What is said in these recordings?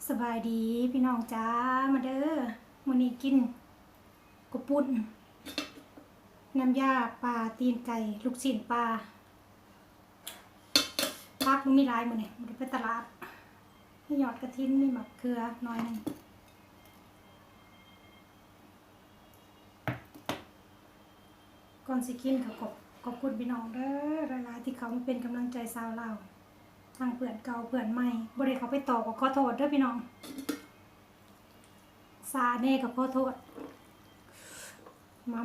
สบายดีพี่น้องจ้ามาเด้อมื้อนี้กินกบปุ่นน้ำยาปลาตีนไก่ลูกชิ้นปลาพักมันมีหลายมื้อนี้บ่ได้ไปตลาดมีหยอดกระถินมีมะเขือหน่อยนึงก่อนสิกินก็ขอบคุณพี่น้องเด้อหลายๆที่เขามาเป็นกำลังใจชาวลาวทั้งเพื่อนเก่าเพื่อนใหม่บ่ได้เขาไปต่อก็ขอโทษเด้อพี่น้องซาแน่ก็ขอโทษมา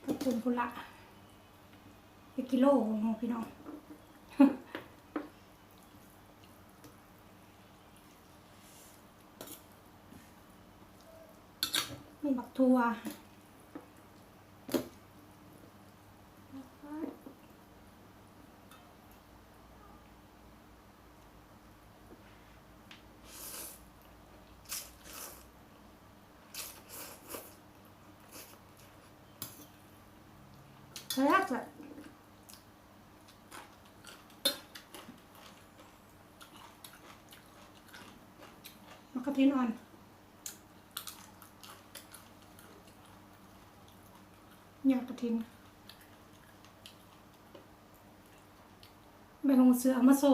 ขอบคุณพุ่นละไปกิโลของพี่น้องมีบักทั่วแล้วจะมะกระทินอ่อนยอดกระทินใบหงเสือมาโซ่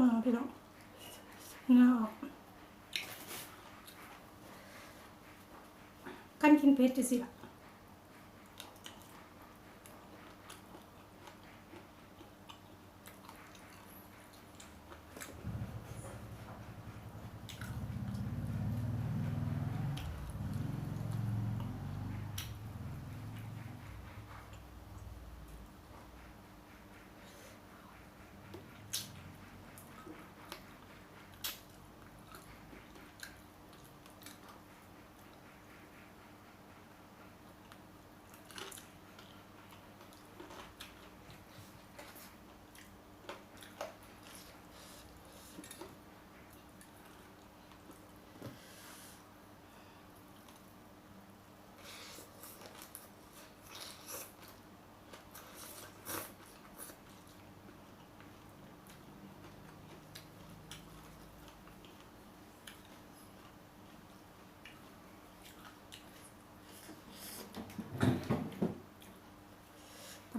มาพี่น้องเงาออกกันกินเผ็ดจะสิล่ะ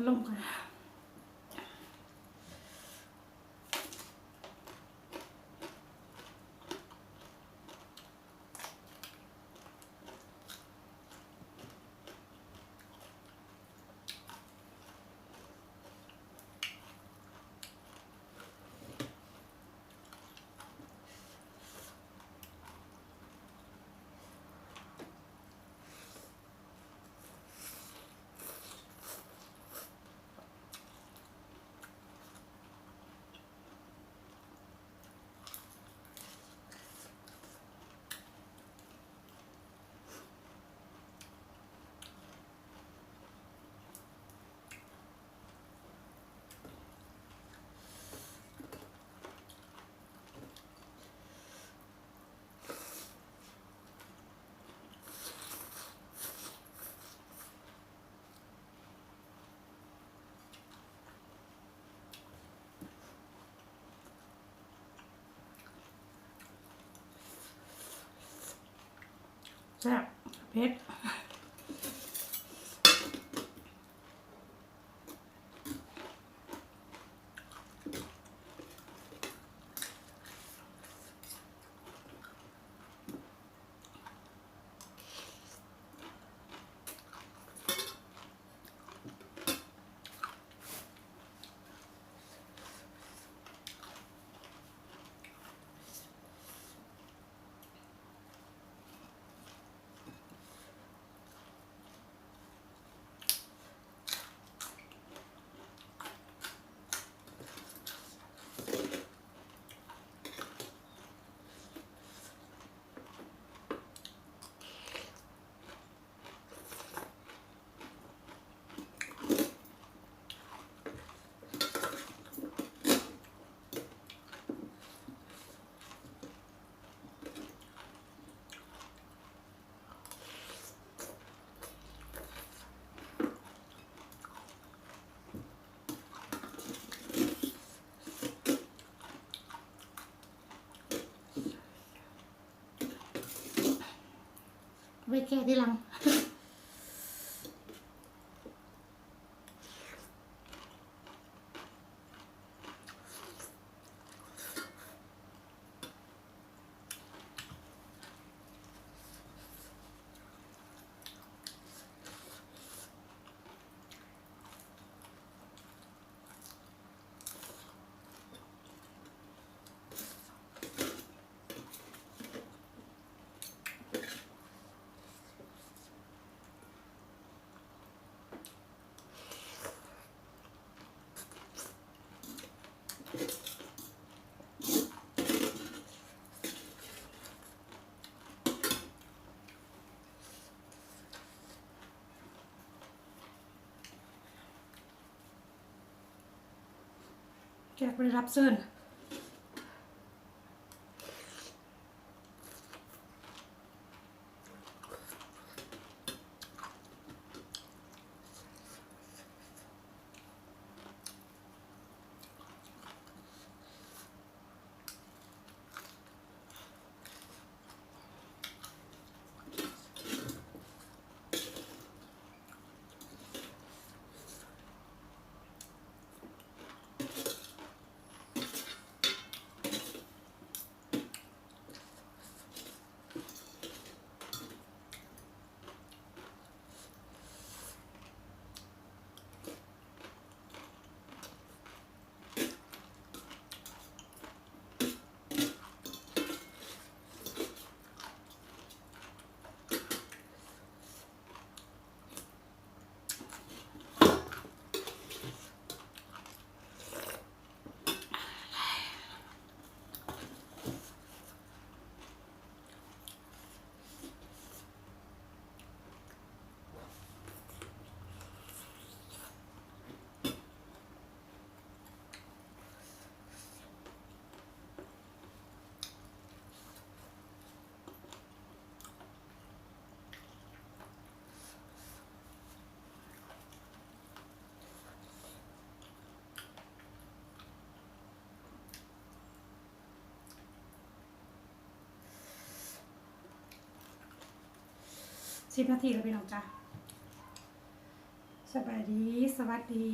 ลมก่อนแซ่บเผ็ดไว้แค่ที่หลัง แขกไปรับเชิญ10 นาทีแล้วพี่น้องจ้า สบายดีสวัสดี